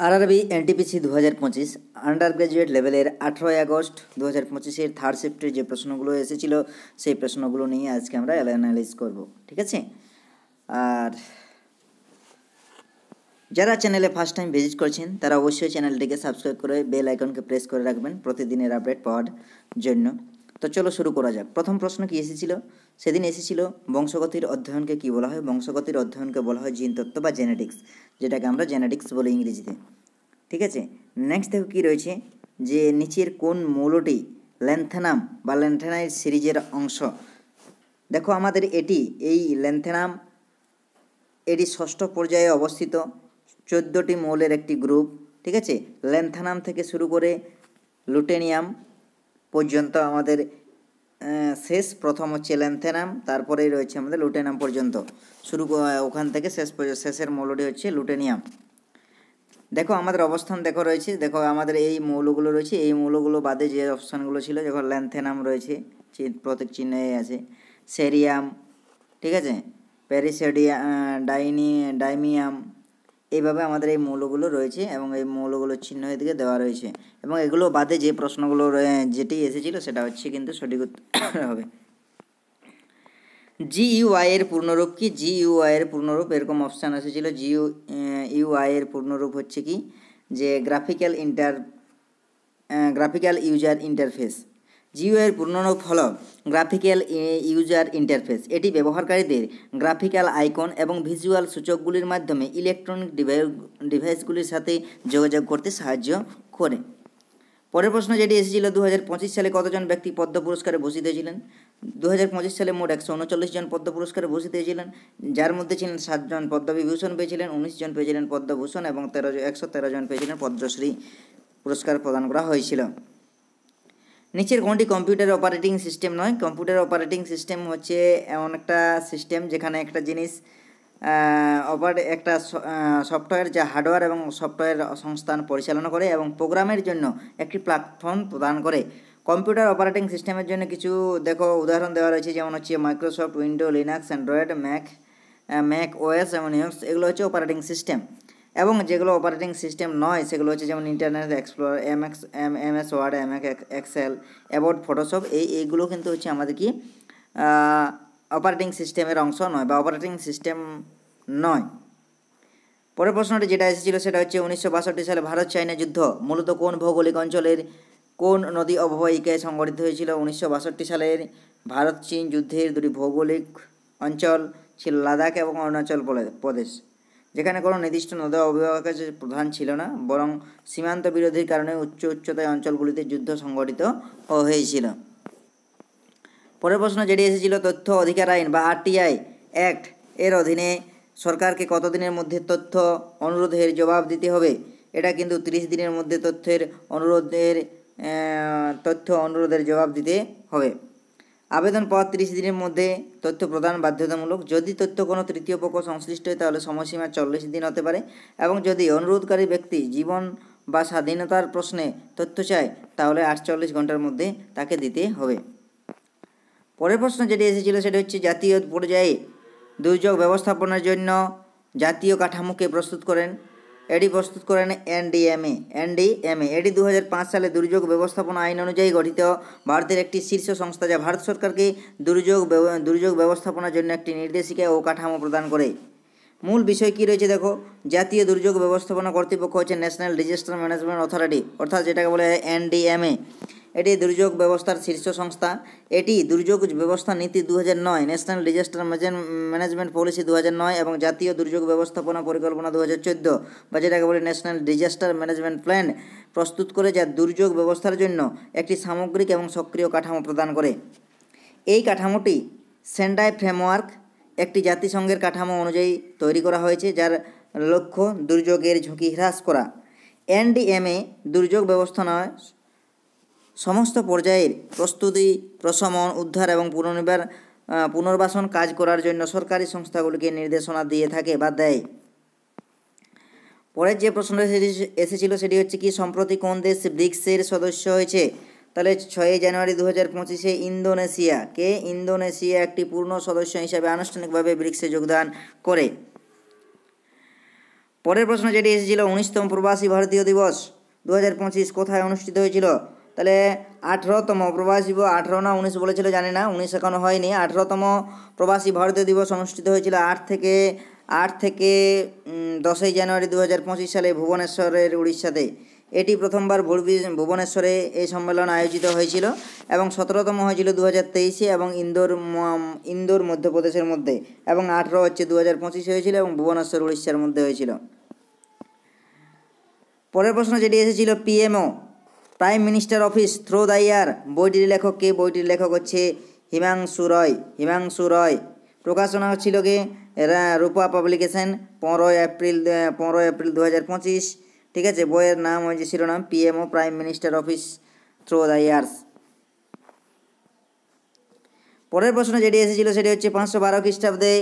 RRB NTPC 2025 under graduate লেভেলের 18 August 2025-এর third শিফটের যে প্রশ্নগুলো এসেছিল সেই প্রশ্নগুলো নিয়ে আজকে আমরা অ্যানালাইজ করব। ঠিক আছে, আর যারা চ্যানেলে ফার্স্ট টাইম ভিজিট করছেন তারা অবশ্যই চ্যানেলটিকে সাবস্ক্রাইব করে বেল আইকনকে প্রেস করে রাখবেন প্রতিদিনের আপডেট পাওয়ার জন্য। তো চলো শুরু করা যাক। প্রথম প্রশ্ন কি এসেছিল? সেদিন এসেছিল বংশগতির অধ্যয়নকে কি বলা হয়? বংশগতির অধ্যয়নকে বলা হয় জিনতত্ত্ব বা জেনেটিক্স, যেটাকে আমরা জেনেটিক্স বলি ইংরেজিতে। ঠিক আছে, নেক্সট দেখো কী রয়েছে, যে নিচের কোন মৌলটি ল্যান্থেনাম বা ল্যান্থেনাইট সিরিজের অংশ? দেখো আমাদের এই ল্যান্থেনাম এটি ষষ্ঠ পর্যায়ে অবস্থিত 14টি মৌলের একটি গ্রুপ। ঠিক আছে, ল্যান্থেনাম থেকে শুরু করে লুটেনিয়াম পর্যন্ত আমাদের শেষ, প্রথম হচ্ছে ল্যান্থেনাম, তারপরেই রয়েছে আমাদের লুটেনিয়াম পর্যন্ত, ওখান থেকে শেষের মৌলটি হচ্ছে লুটেনিয়াম। দেখো আমাদের অবস্থান দেখো রয়েছে, দেখো আমাদের এই মৌলগুলো রয়েছে, এই মৌলগুলো বাদে যে অপশানগুলো ছিল, দেখো ল্যান্থেনাম রয়েছে, প্রত্যেক চিহ্নে আছে, সেরিয়াম, ঠিক আছে, ডাইমিয়াম, এইভাবে আমাদের এই মৌলগুলো রয়েছে এবং এই মৌলগুলোর চিহ্ন এদিকে দেওয়া রয়েছে। এবং এগুলো বাদে যে প্রশ্নগুলো যেটি এসেছিলো সেটা হচ্ছে কিন্তু সঠিক উত্তর হবে। জিইউআই এর পূর্ণরূপ কি? জিইউআই এর পূর্ণরূপ এরকম অপশান এসেছিল। জিইউআই এর পূর্ণরূপ হচ্ছে কি, যে গ্রাফিক্যাল ইউজার ইন্টারফেস। জিইউআই এর পূর্ণরূপ হলো গ্রাফিক্যাল ইউজার ইন্টারফেস। এটি ব্যবহারকারীদের গ্রাফিক্যাল আইকন এবং ভিজুয়াল সূচকগুলির মাধ্যমে ইলেকট্রনিক ডিভাইসগুলির সাথে যোগাযোগ করতে সাহায্য করে। পরের প্রশ্ন যেটি এসেছিল, 2025 সালে কতজন ব্যক্তি পদ্ম পুরস্কারে ভূষিত হয়েছিলেন? 2025 সালে মোট 139 জন পদ্ম পুরস্কারে ভূষিত হয়েছিলেন, যার মধ্যে ছিলেন 7 জন পদ্মবিভূষণ পেয়েছিলেন, 19 জন পেয়েছিলেন পদ্মভূষণ এবং 113 জন পেয়েছিলেন পদ্মশ্রী পুরস্কার প্রদান করা হয়েছিল। নিচের কোনটি কম্পিউটার অপারেটিং সিস্টেম নয়? কম্পিউটার অপারেটিং সিস্টেম হচ্ছে এমন একটা সিস্টেম যেখানে একটা জিনিস একটা সফটওয়্যার যা হার্ডওয়্যার এবং সফটওয়্যার সংস্থান পরিচালনা করে এবং প্রোগ্রামের জন্য একটি প্ল্যাটফর্ম প্রদান করে। কম্পিউটার অপারেটিং সিস্টেমের জন্য কিছু দেখো উদাহরণ দেওয়া রয়েছে, যেমন হচ্ছে Microsoft window, Linux, Android, Mac OS এবং লিনাক্স, এগুলো হচ্ছে অপারেটিং সিস্টেম। এবং যেগুলো অপারেটিং সিস্টেম নয় সেগুলো হচ্ছে যেমন internet explorer, MS word, excel, about, photoshop, এইগুলো কিন্তু হচ্ছে আমাদের কি অপারেটিং সিস্টেমের অংশ নয় বা অপারেটিং সিস্টেম নয়। পরের প্রশ্নটি যেটা এসেছিল সেটা হচ্ছে 1962 সালে ভারত চায়না যুদ্ধ মূলত কোন ভৌগোলিক অঞ্চলের কোন নদী অববাহিকায় সংঘটিত হয়েছিল? 1962 সালের ভারত চীন যুদ্ধের দুটি ভৌগোলিক অঞ্চল ছিল লাদাখ এবং অরুণাচল প্রদেশ, যেখানে কোনো নির্দিষ্ট নদী অববাহিকা প্রধান ছিল না, বরং সীমান্ত বিরোধীর কারণে উচ্চতায় অঞ্চলগুলিতে যুদ্ধ সংঘটিত হয়েছিল। পরের প্রশ্ন যেটি এসেছিল, তথ্য অধিকার আইন বা আরটিআই অ্যাক্ট এর অধীনে সরকারকে কতদিনের মধ্যে তথ্য অনুরোধের জবাব দিতে হবে? এটা কিন্তু 30 দিনের মধ্যে তথ্য অনুরোধের জবাব দিতে হবে। আবেদন পাওয়ার 30 দিনের মধ্যে তথ্য প্রদান বাধ্যতামূলক। যদি তথ্য কোনো তৃতীয় পক্ষ সংশ্লিষ্ট হয় তাহলে সময়সীমা 40 দিন হতে পারে, এবং যদি অনুরোধকারী ব্যক্তি জীবন বা স্বাধীনতার প্রশ্নে তথ্য চায় তাহলে 48 ঘন্টার মধ্যে তাকে দিতে হবে। পরের প্রশ্ন যেটি এসেছিল সেটা হচ্ছে জাতীয় পর্যায়ে দুর্যোগ ব্যবস্থাপনার জন্য জাতীয় কাঠামোকে প্রস্তুত করেন। এটি প্রস্তুত করেন এনডিএমএ। এটি 2005 সালে দুর্যোগ ব্যবস্থাপনা আইন অনুযায়ী গঠিত ভারতের একটি শীর্ষ সংস্থা, যা ভারত সরকারকে দুর্যোগ ব্যবস্থাপনার জন্য একটি নির্দেশিকা ও কাঠামো প্রদান করে। মূল বিষয় কী রয়েছে দেখো, জাতীয় দুর্যোগ ব্যবস্থাপনা কর্তৃপক্ষ হচ্ছে ন্যাশনাল ডিজাস্টার ম্যানেজমেন্ট অথরিটি, অর্থাৎ যেটাকে বলে এনডিএমএ। এটি দুর্যোগ ব্যবস্থার শীর্ষ সংস্থা। এটি দুর্যোগ ব্যবস্থা নীতি 2009, ন্যাশনাল ডিজাস্টার ম্যানেজমেন্ট পলিসি 2009 এবং জাতীয় দুর্যোগ ব্যবস্থাপনা পরিকল্পনা 2014 বা যেটাকে বলে ন্যাশনাল ডিজাস্টার ম্যানেজমেন্ট প্ল্যান প্রস্তুত করে, যা দুর্যোগ ব্যবস্থার জন্য একটি সামগ্রিক এবং সক্রিয় কাঠামো প্রদান করে। এই কাঠামোটি সেন্ডাই ফ্রেমওয়ার্ক, একটি জাতিসংঘের কাঠামো অনুযায়ী তৈরি করা হয়েছে, যার লক্ষ্য দুর্যোগের ঝুঁকি হ্রাস করা। এনডিএমএ দুর্যোগ ব্যবস্থাপনায় সমস্ত পর্যায়ের প্রস্তুতি, প্রশমন, উদ্ধার এবং পুনর্বাসন কাজ করার জন্য সরকারি সংস্থাগুলিকে নির্দেশনা দিয়ে থাকে বা দেয়। পরের যে প্রশ্নটা এসেছিল সেটি হচ্ছে কি, সম্প্রতি কোন দেশ ব্রিক্সের সদস্য হয়েছে? তাহলে 6 জানুয়ারি 2025 ইন্দোনেশিয়া একটি পূর্ণ সদস্য হিসাবে আনুষ্ঠানিকভাবে ব্রিক্সে যোগদান করে। পরের প্রশ্ন যেটি এসেছিল 19তম প্রবাসী ভারতীয় দিবস 2025 কোথায় অনুষ্ঠিত হয়েছিল? তাহলে 18তম প্রবাসী 18 না 19 বলেছিল জানি না, 19 এখনো হয়নি। 18তম প্রবাসী ভারতীয় দিবস অনুষ্ঠিত হয়েছিল 8 থেকে 10ই জানুয়ারি 2025 সালে ভুবনেশ্বরের উড়িষ্যাতে। এটি প্রথমবার ভুবনেশ্বরে এই সম্মেলন আয়োজিত হয়েছিল এবং 17তম হয়েছিল 2023 এবং ইন্দোর মধ্যপ্রদেশের মধ্যে, এবং 18 হচ্ছে 2025 হয়েছিল এবং ভুবনেশ্বর উড়িষ্যার মধ্যে হয়েছিল। পরের প্রশ্ন যেটি এসেছিল PMO prime minister office through the year বইটির লেখক কে? বইটির লেখক হচ্ছে হিমাংশু রয়। প্রকাশনা ছিল কে? রূপা পাবলিকেশন, 15 এপ্রিল 2025। ঠিক আছে, বইয়ের নাম হয়েছে শিরোনাম PMO prime minister office through the years. পরের প্রশ্ন যেটি এসেছিল সেটি হচ্ছে 512 খ্রিস্টাব্দে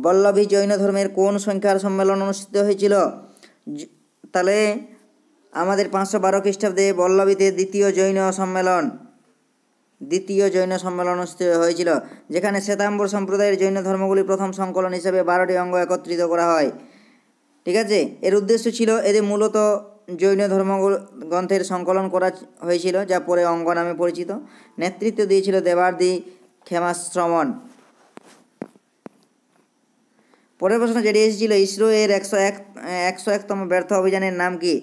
বল্লভী জৈন ধর্মের কোন সংখ্যার সম্মেলন অনুষ্ঠিত হয়েছিল? তাহলে আমাদের 512 খ্রিস্টাব্দে বল্লভীতে দ্বিতীয় জৈন সম্মেলন অনুষ্ঠিত হয়েছিল, যেখানে শ্বেতাম্বর সম্প্রদায়ের জৈন ধর্মগুলি প্রথম সংকলন হিসেবে 12টি অঙ্গ একত্রিত করা হয়। ঠিক আছে, এর উদ্দেশ্য ছিল এদের মূলত জৈন ধর্মগ্রন্থের সংকলন করা হয়েছিল, যা পরে অঙ্গ নামে পরিচিত। নেতৃত্ব দিয়েছিল দেবার্দি ক্ষেমাশ্রমণ। পরের প্রশ্ন যেটি এসেছিল ইসরো এর 101তম ব্যর্থ অভিযানের নাম কি?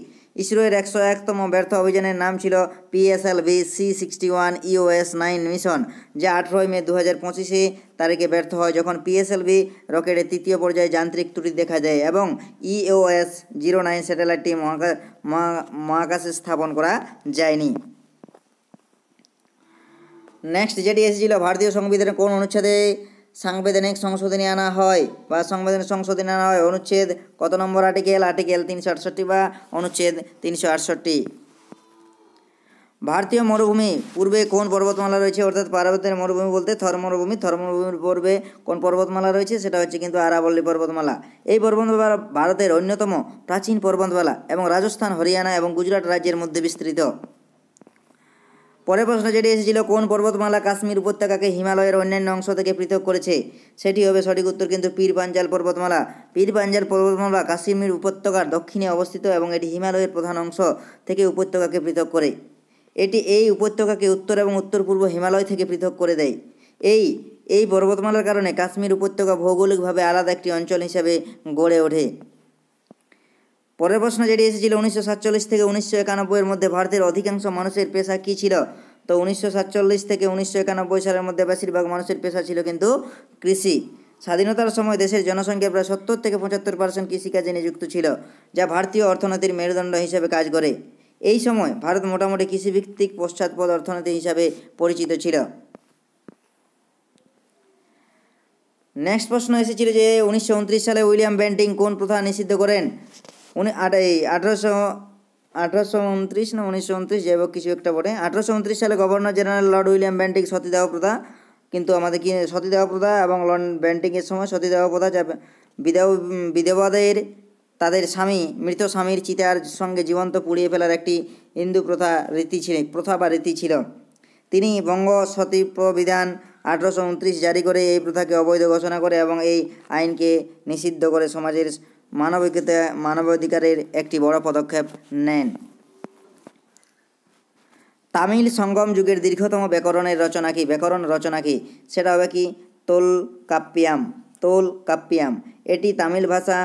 ইসরো এর 101তম ব্যর্থ অভিযানের নাম ছিল PSLV C61 EOS-9 মিশন, যা 18 মে 2025 তারিখে ব্যর্থ হয়, যখন PSLV রকেটের তৃতীয় পর্যায়ে যান্ত্রিক ত্রুটি দেখা যায় এবং EOS-09 স্যাটেলাইটটি মহাকাশে স্থাপন করা যায়নি। নেক্সট যেটি এসেছিল ভারতীয় সংবিধানের কোন অনুচ্ছেদে সাংবিধানিক সংশোধনী আনা হয় অনুচ্ছেদ কত নম্বর আর্টিকেল? আর্টিকেল 368 বা অনুচ্ছেদ 368। ভারতীয় মরুভূমি পূর্বে কোন পর্বতমালা রয়েছে? অর্থাৎ পার্বত্যের মরুভূমি বলতে থর মরুভূমির পূর্বে কোন পর্বতমালা রয়েছে? সেটা হচ্ছে কিন্তু আরাবল্লী পর্বতমালা। এই পর্বতমালা ভারতের অন্যতম প্রাচীন পর্বতমালা এবং রাজস্থান, হরিয়ানা এবং গুজরাট রাজ্যের মধ্যে বিস্তৃত। পরের প্রশ্ন যেটি এসেছিল কোন পর্বতমালা কাশ্মীর উপত্যকাকে হিমালয়ের অন্যান্য অংশ থেকে পৃথক করেছে? সেটি হবে সঠিক উত্তর কিন্তু পীর পাঞ্জাল পর্বতমালা কাশ্মীর উপত্যকার দক্ষিণে অবস্থিত এবং এটি হিমালয়ের প্রধান অংশ থেকে উপত্যকাকে পৃথক করে। এটি এই উপত্যকাকে উত্তর এবং উত্তর পূর্ব হিমালয় থেকে পৃথক করে দেয়। এই পর্বতমালার কারণে কাশ্মীর উপত্যকা ভৌগোলিকভাবে আলাদা একটি অঞ্চল হিসাবে গড়ে ওঠে। পরের প্রশ্ন যেটি এসেছিল 1947 থেকে 1991 এর মধ্যে ভারতের অধিকাংশ মানুষের পেশা কী ছিল? তো 1947 থেকে 1991 সালের মধ্যে বেশিরভাগ মানুষের পেশা ছিল কিন্তু কৃষি। স্বাধীনতার সময় দেশের জনসংখ্যা প্রায় 70 থেকে 75% কৃষিকাজে নিযুক্ত ছিল, যা ভারতীয় অর্থনীতির মেরুদণ্ড হিসেবে কাজ করে। এই সময় ভারত মোটামুটি কৃষিভিত্তিক পশ্চাৎপদ অর্থনীতি হিসাবে পরিচিত ছিল। নেক্সট প্রশ্ন এসেছিল যে 1929 সালে উইলিয়াম বেন্টিং কোন প্রথা নিষিদ্ধ করেন? 1829 না 1929 যাই হোক কিছু একটা বটে। 1829 সালে governor general Lord William Bentinck সতীদাহ প্রথা, কিন্তু আমাদের কি সতীদাহ প্রথা এবং লর্ড বেন্টিংয়ের সময় সতীদাহ প্রথা, যা বিধবাদের তাদের মৃত স্বামীর চিতার সঙ্গে জীবন্ত পুড়িয়ে ফেলার একটি হিন্দু প্রথা বা রীতি ছিল। তিনি বঙ্গ সতী প্রবিধান 1829 জারি করে এই প্রথাকে অবৈধ ঘোষণা করে এবং এই আইনকে নিষিদ্ধ করে সমাজের মানবাধিকারের একটি বড় পদক্ষেপ নেন। তামিল সঙ্গম যুগের দীর্ঘতম ব্যাকরণ রচনা কি? সেটা হবে কি তোলকাপ্পিয়াম। এটি তামিল ভাষা,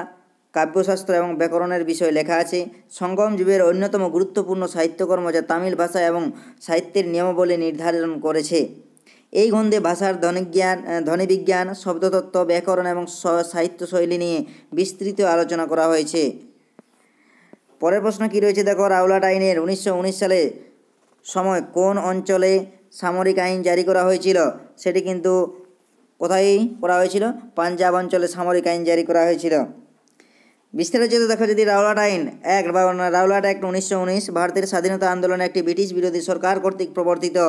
কাব্যশাস্ত্র এবং ব্যাকরণের বিষয় লেখা আছে। সঙ্গম যুগের অন্যতম গুরুত্বপূর্ণ সাহিত্যকর্ম, যা তামিল ভাষা এবং সাহিত্যের নিয়মাবলী নির্ধারণ করেছে। এই গ্রন্থে ভাষার ধ্বনিবিজ্ঞান, শব্দতত্ত্ব, ব্যাকরণ এবং সাহিত্যশৈলী নিয়ে বিস্তৃত আলোচনা করা হয়েছে। পরের প্রশ্ন কি রয়েছে দেখো, রাওলাট আইনের 1919 সালে সময় কোন অঞ্চলে সামরিক আইন জারি করা হয়েছিল? সেটি কিন্তু কোথায় করা হয়েছিল? পাঞ্জাব অঞ্চলে সামরিক আইন জারি করা হয়েছিল। বিস্তারিত দেখো যদি রাওলাট অ্যাক্ট 1919 ভারতের স্বাধীনতা আন্দোলনে একটি ব্রিটিশ বিরোধী সরকার কর্তৃক প্রবর্তিত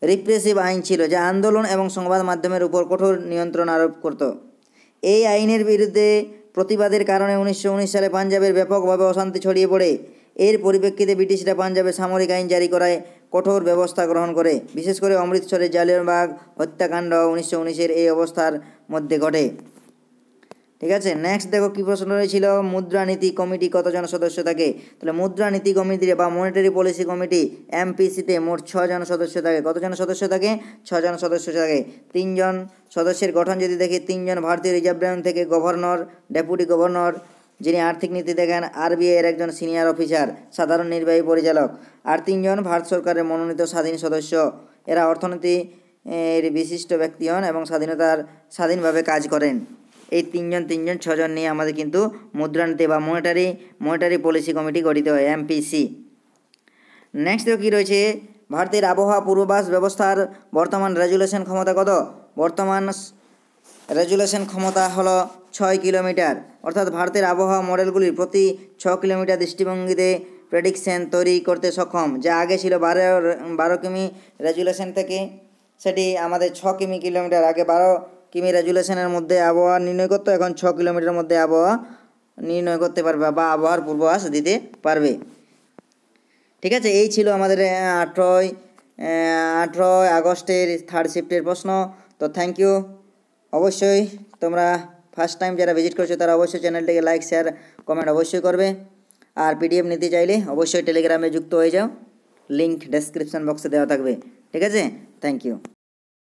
রিপ্রেসিভ আইন ছিল, যা আন্দোলন এবং সংবাদ মাধ্যমের উপর কঠোর নিয়ন্ত্রণ আরোপ করত। এই আইনের বিরুদ্ধে প্রতিবাদের কারণে 1919 সালে পাঞ্জাবের ব্যাপকভাবে অশান্তি ছড়িয়ে পড়ে। এর পরিপ্রেক্ষিতে ব্রিটিশরা পাঞ্জাবে সামরিক আইন জারি করায় কঠোর ব্যবস্থা গ্রহণ করে। বিশেষ করে অমৃতসরের জালিয়ানবাগ হত্যাকাণ্ড 1919-এর এই অবস্থার মধ্যে ঘটে। ঠিক আছে। নেক্সট দেখো কী প্রশ্ন রয়েছিল, মুদ্রানীতি কমিটি কতজন সদস্য থাকে? তাহলে মুদ্রানীতি কমিটি বা মনিটারি পলিসি কমিটি এমপিসিতে মোট 6 জন সদস্য থাকে। কতজন সদস্য থাকে? 6 জন সদস্য থাকে। 3 জন সদস্যের গঠন যদি দেখি, 3 জন ভারতীয় রিজার্ভ ব্যাংক থেকে গভর্নর, ডেপুটি গভর্নর যিনি আর্থিক নীতি দেখেন, আরবিআই এর একজন সিনিয়র অফিসার, সাধারণ নির্বাহী পরিচালক, আর 3 জন ভারত সরকারের মনোনীত স্বাধীন সদস্য। এরা অর্থনীতি এর বিশিষ্ট ব্যক্তি হন এবং স্বাধীনভাবে কাজ করেন। এই 3 জন 6 জন নিয়ে আমাদের কিন্তু মুদ্রানীতি বা মনিটারি পলিসি কমিটি গঠিত হয়, এমপিসি। নেক্সট কী রয়েছে, ভারতের আবহাওয়া পূর্বাভাস ব্যবস্থার বর্তমান রেজুলেশন ক্ষমতা কত? বর্তমান রেজুলেশন ক্ষমতা হলো 6 কিলোমিটার। অর্থাৎ ভারতের আবহাওয়া মডেলগুলির প্রতি 6 কিলোমিটার দৃষ্টিভঙ্গিতে প্রেডিকশন তৈরি করতে সক্ষম। যা আগে ছিল 12 কিমি রেজুলেশন থেকে, সেটি আমাদের 6 কিলোমিটার। আগে 12 কিমি রেজুলেশনের মধ্যে আবহাওয়া নির্ণয় করতো, এখন 6 কিলোমিটারের মধ্যে আবহাওয়া নির্ণয় করতে পারবে বা আবহাওয়ার পূর্বাভাস দিতে পারবে। ঠিক আছে, এই ছিল আমাদের 18 আগস্টের থার্ড শিফটের প্রশ্ন। তো থ্যাংক ইউ। অবশ্যই তোমরা ফার্স্ট টাইম যারা ভিজিট করছো তারা অবশ্যই চ্যানেলটিকে লাইক, শেয়ার, কমেন্ট অবশ্যই করবে। আর পিডিএফ নিতে চাইলে অবশ্যই টেলিগ্রামে যুক্ত হয়ে যাও, লিঙ্ক ডেসক্রিপশন বক্সে দেওয়া থাকবে। ঠিক আছে, থ্যাংক ইউ।